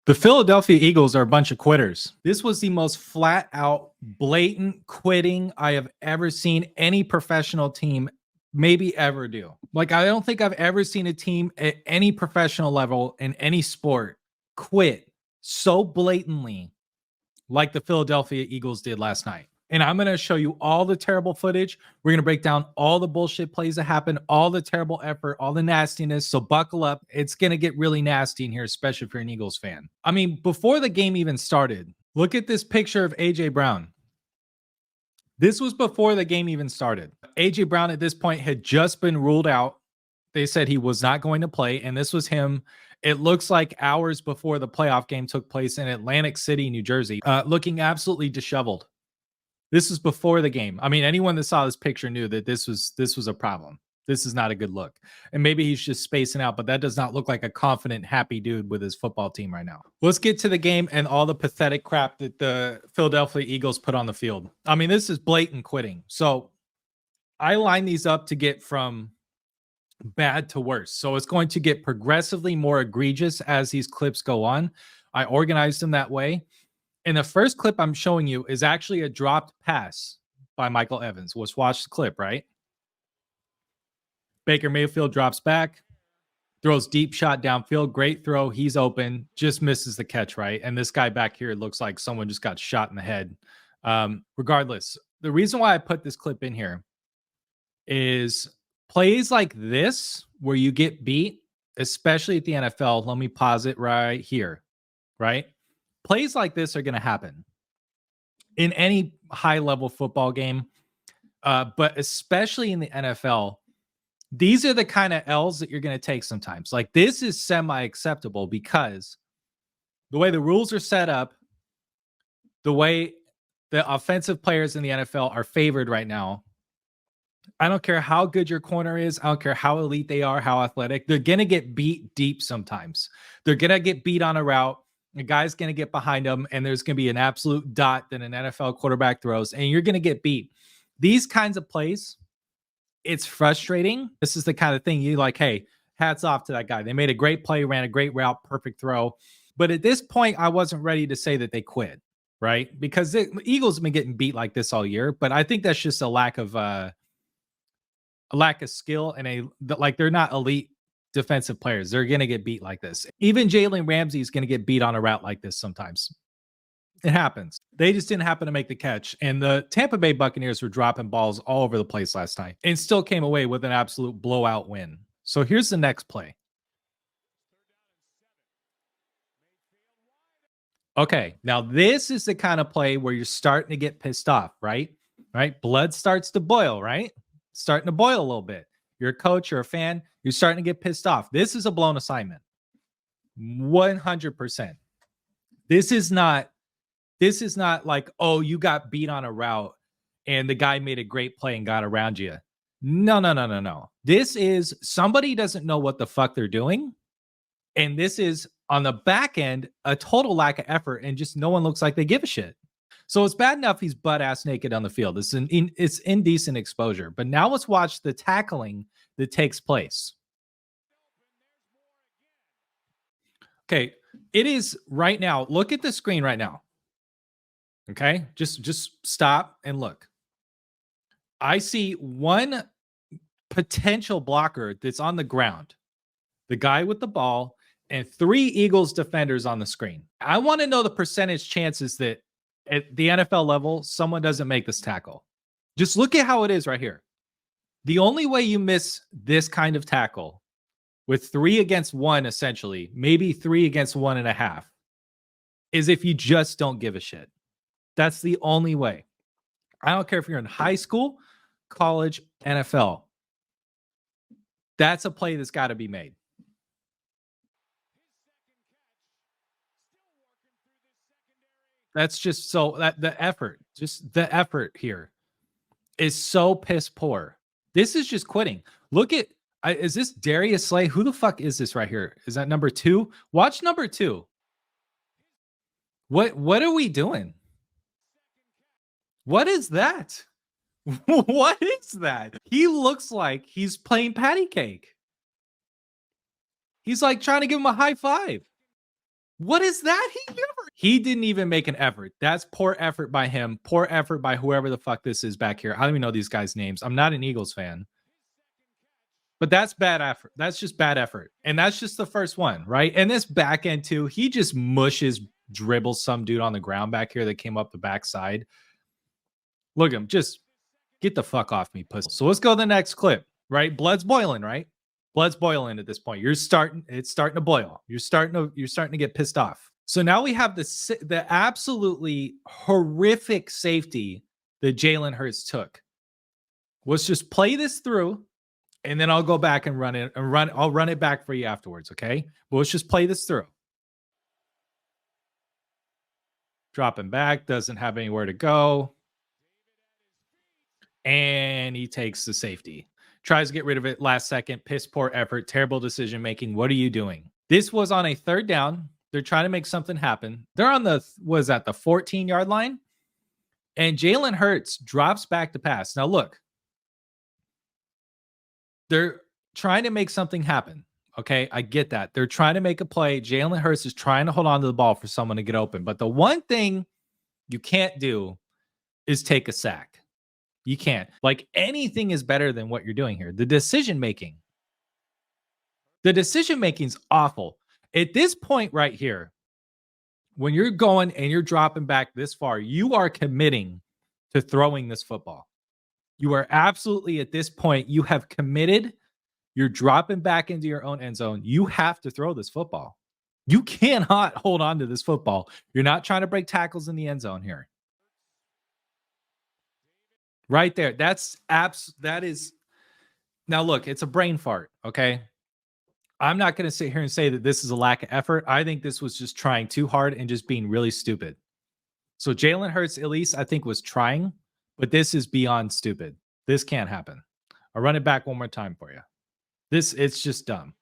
The Philadelphia Eagles are a bunch of quitters. This was the most flat out, blatant quitting I have ever seen any professional team maybe ever do. Like, I don't think I've ever seen a team at any professional level in any sport quit so blatantly like the Philadelphia Eagles did last night. And I'm going to show you all the terrible footage. We're going to break down all the bullshit plays that happened, all the terrible effort, all the nastiness. So buckle up. It's going to get really nasty in here, especially if you're an Eagles fan. I mean, before the game even started, look at this picture of A.J. Brown. This was before the game even started. A.J. Brown at this point had just been ruled out. They said he was not going to play. And this was him. It looks like hours before the playoff game took place in Atlantic City, New Jersey, looking absolutely disheveled. This was before the game. I mean, anyone that saw this picture knew that this was a problem. This is not a good look. And maybe he's just spacing out, but that does not look like a confident, happy dude with his football team right now. Let's get to the game and all the pathetic crap that the Philadelphia Eagles put on the field. I mean, this is blatant quitting. So I line these up to get from bad to worse. So it's going to get progressively more egregious as these clips go on. I organized them that way. And the first clip I'm showing you is actually a dropped pass by Michael Evans. Let's watch the clip, right? Baker Mayfield drops back, throws deep shot downfield. Great throw. He's open, just misses the catch, right? And this guy back here looks like someone just got shot in the head. Regardless, the reason why I put this clip in here is plays like this where you get beat, especially at the NFL. Let me pause it right here, right? Plays like this are going to happen in any high-level football game, but especially in the NFL. These are the kind of L's that you're going to take sometimes. Like, this is semi-acceptable because the way the rules are set up, the way the offensive players in the NFL are favored right now, I don't care how good your corner is. I don't care how elite they are, how athletic. They're going to get beat deep sometimes. They're going to get beat on a route. A guy's going to get behind them, and there's going to be an absolute dot that an NFL quarterback throws, and you're going to get beat. These kinds of plays, it's frustrating. This is the kind of thing you like, hey, hats off to that guy. They made a great play, ran a great route, perfect throw. But at this point, I wasn't ready to say that they quit, right? Because the Eagles have been getting beat like this all year, but I think that's just a lack of skill and they're not elite defensive players. They're going to get beat like this. Even Jalen Ramsey is going to get beat on a route like this sometimes. It happens. They just didn't happen to make the catch. And the Tampa Bay Buccaneers were dropping balls all over the place last night and still came away with an absolute blowout win. So here's the next play. Okay, now this is the kind of play where you're starting to get pissed off, right? Right? Blood starts to boil, right? Starting to boil a little bit. You're a coach, you're a fan, you're starting to get pissed off. This is a blown assignment. 100%. This is not like, oh, you got beat on a route and the guy made a great play and got around you. No. This is somebody doesn't know what the fuck they're doing. And this is on the back end, a total lack of effort, and just no one looks like they give a shit. So it's bad enough he's butt ass naked on the field. It's indecent exposure. But now let's watch the tackling that takes place. Okay, it is right now. Look at the screen right now. Okay, just stop and look. I see one potential blocker that's on the ground, the guy with the ball, and 3 Eagles defenders on the screen. I want to know the percentage chances that at the NFL level, someone doesn't make this tackle. Just look at how it is right here. The only way you miss this kind of tackle with 3 against 1, essentially, maybe 3 against 1.5, is if you just don't give a shit. That's the only way. I don't care if you're in high school, college, NFL. That's a play that's got to be made. That's just so that the effort here is so piss poor. This is just quitting. Look at, is this Darius Slay? Who the fuck is this right here? Is that number 2? Watch number 2. What are we doing? What is that? What is that? He looks like he's playing patty cake. He's like trying to give him a high five. What is that? He didn't even make an effort. That's poor effort by him. Poor effort by whoever the fuck this is back here. I don't even know these guys' names. I'm not an Eagles fan. But that's bad effort. That's just bad effort. And that's just the first one, right? And this back end too, he just dribbles some dude on the ground back here that came up the backside. Look at him, just get the fuck off me, pussy. So let's go to the next clip, right? Blood's boiling, right? Blood's boiling at this point. It's starting to boil. You're starting to get pissed off. So now we have the absolutely horrific safety that Jalen Hurts took. Let's just play this through, and then I'll go back and I'll run it back for you afterwards, okay? But let's just play this through. Dropping back, doesn't have anywhere to go. And he takes the safety. Tries to get rid of it last second. Piss poor effort. Terrible decision making. What are you doing? This was on a third down. They're trying to make something happen. They're on the 14-yard line. And Jalen Hurts drops back to pass. Now look. They're trying to make something happen. Okay, I get that. They're trying to make a play. Jalen Hurts is trying to hold on to the ball for someone to get open. But the one thing you can't do is take a sack. You can't. Like, anything is better than what you're doing here. The decision making is awful. At this point right here, when you're going and you're dropping back this far, you are committing to throwing this football. You are absolutely, at this point, you have committed. You're dropping back into your own end zone. You have to throw this football. You cannot hold on to this football. You're not trying to break tackles in the end zone here. Right there. That is. Now look, it's a brain fart, okay? I'm not going to sit here and say that this is a lack of effort. I think this was just trying too hard and just being really stupid. So Jalen Hurts, at least, I think, was trying, but this is beyond stupid. This can't happen. I'll run it back one more time for you. It's just dumb.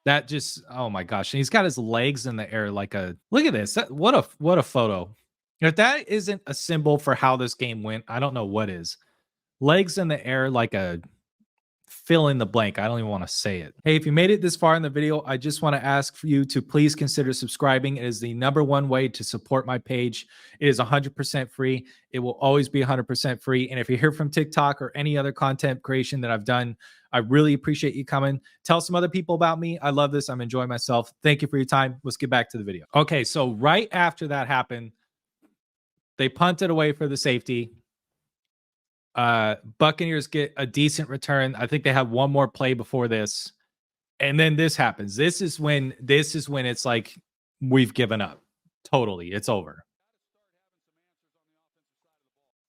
That just, oh my gosh. And he's got his legs in the air like a, look at this. What a photo. If that isn't a symbol for how this game went, I don't know what is. Legs in the air like a fill in the blank. I don't even want to say it. Hey, if you made it this far in the video, I just want to ask for you to please consider subscribing. It is the #1 way to support my page. It is 100% free. It will always be 100% free. And if you're here from TikTok or any other content creation that I've done, I really appreciate you coming. Tell some other people about me. I love this. I'm enjoying myself. Thank you for your time. Let's get back to the video. Okay, so right after that happened, they punted away for the safety. Buccaneers get a decent return. I think they have one more play before this. And then this happens. This is when it's like we've given up. Totally. It's over.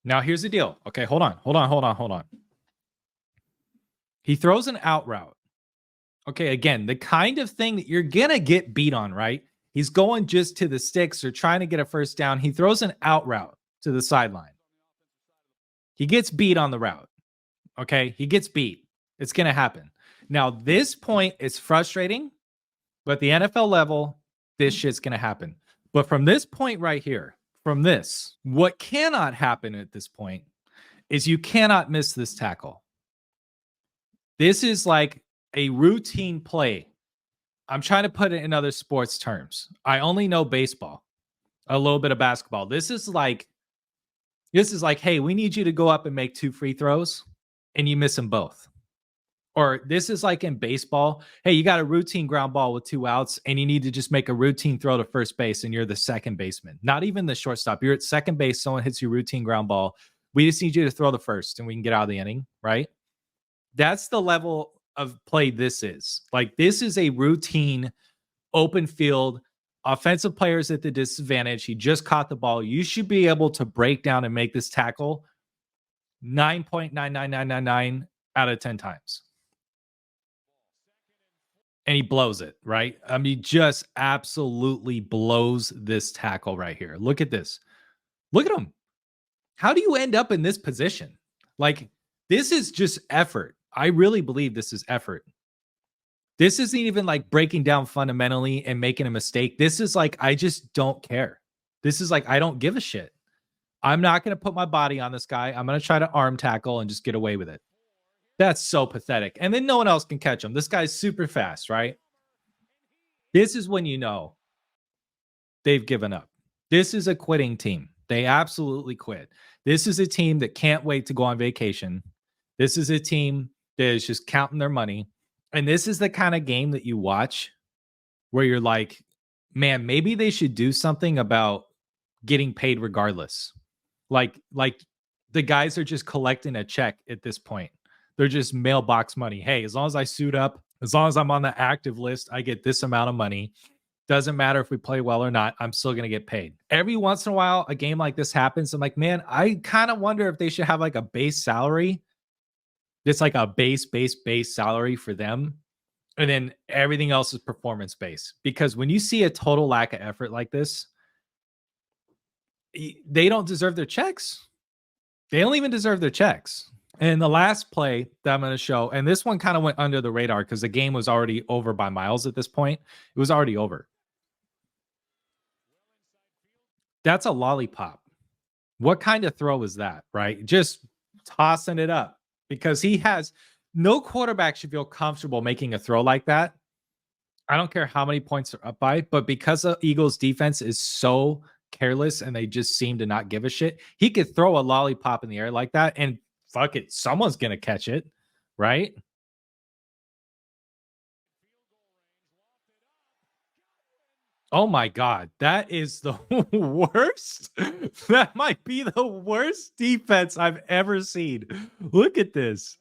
Now here's the deal. Okay, hold on. He throws an out route. Okay, again, the kind of thing that you're gonna get beat on, right? He's going just to the sticks or trying to get a first down. He throws an out route to the sideline. He gets beat on the route. Okay, he gets beat. It's going to happen. Now, this point is frustrating, but the NFL level, this shit's going to happen. But from this point right here, from this, what cannot happen at this point is you cannot miss this tackle. This is like a routine play. I'm trying to put it in other sports terms. I only know baseball, a little bit of basketball. This is like, hey, we need you to go up and make 2 free throws, and you miss them both. Or this is like in baseball. Hey, you got a routine ground ball with 2 outs, and you need to just make a routine throw to first base, and you're the second baseman. Not even the shortstop. You're at second base. Someone hits you routine ground ball. We just need you to throw the first, and we can get out of the inning, right? That's the level of play this is. Like, this is a routine, open field, offensive players at the disadvantage. He just caught the ball. You should be able to break down and make this tackle 9.99999 out of 10 times. And he blows it, right? I mean, just absolutely blows this tackle right here. Look at this. Look at him. How do you end up in this position? Like, this is just effort. I really believe this is effort. This isn't even like breaking down fundamentally and making a mistake. This is like, I just don't care. This is like, I don't give a shit. I'm not going to put my body on this guy. I'm going to try to arm tackle and just get away with it. That's so pathetic. And then no one else can catch him. This guy's super fast, right? This is when you know they've given up. This is a quitting team. They absolutely quit. This is a team that can't wait to go on vacation. This is a team that is just counting their money. And this is the kind of game that you watch where you're like, man, maybe they should do something about getting paid regardless. Like the guys are just collecting a check at this point. They're just mailbox money. Hey, as long as I suit up, as long as I'm on the active list, I get this amount of money. Doesn't matter if we play well or not. I'm still going to get paid. Every once in a while, a game like this happens. I'm like, man, I kind of wonder if they should have like a base salary. It's like a base salary for them. And then everything else is performance based. Because when you see a total lack of effort like this, they don't deserve their checks. They don't even deserve their checks. And the last play that I'm going to show, and this one kind of went under the radar because the game was already over by miles at this point. It was already over. That's a lollipop. What kind of throw is that, right? Just tossing it up because he has no quarterback should feel comfortable making a throw like that. I don't care how many points are up by, but because the Eagles defense is so careless and they just seem to not give a shit, he could throw a lollipop in the air like that and fuck it, someone's going to catch it, right? Oh my God, that is the worst. That might be the worst defense I've ever seen. Look at this.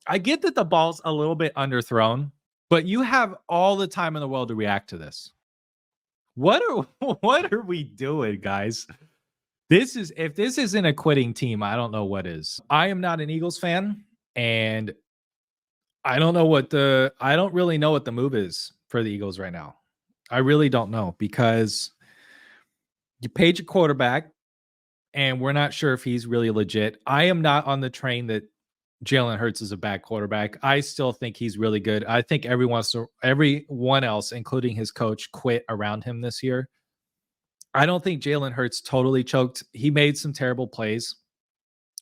I get that the ball's a little bit underthrown, but you have all the time in the world to react to this. What are we doing, guys? This is if this isn't a quitting team, I don't know what is. I am not an Eagles fan, and I don't really know what the move is for the Eagles right now. I really don't know because you paid your quarterback and we're not sure if he's really legit. I am not on the train that Jalen Hurts is a bad quarterback. I still think he's really good. I think everyone else, including his coach, quit around him this year. I don't think Jalen Hurts totally choked. He made some terrible plays,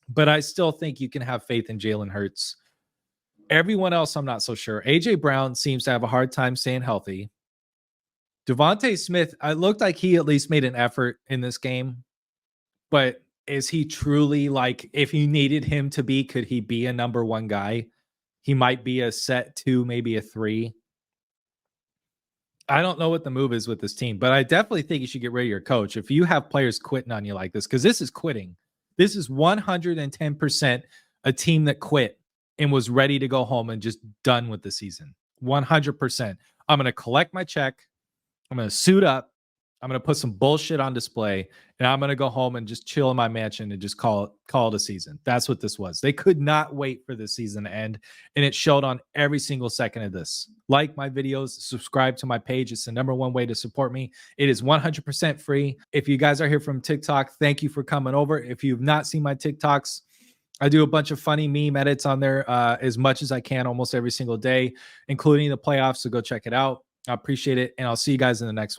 but I still think you can have faith in Jalen Hurts. Everyone else, I'm not so sure. AJ Brown seems to have a hard time staying healthy. Devontae Smith, it looked like he at least made an effort in this game, but is he truly like, if you needed him to be, could he be a number one guy? He might be a set 2, maybe a 3. I don't know what the move is with this team, but I definitely think you should get rid of your coach if you have players quitting on you like this, because this is quitting. This is 110% a team that quit and was ready to go home and just done with the season. 100%. I'm going to collect my check. I'm going to suit up. I'm going to put some bullshit on display, and I'm going to go home and just chill in my mansion and just call it a season. That's what this was. They could not wait for this season to end, and it showed on every single second of this. Like my videos, subscribe to my page. It's the number one way to support me. It is 100% free. If you guys are here from TikTok, thank you for coming over. If you've not seen my TikToks, I do a bunch of funny meme edits on there as much as I can almost every single day, including the playoffs, so go check it out. I appreciate it, and I'll see you guys in the next one.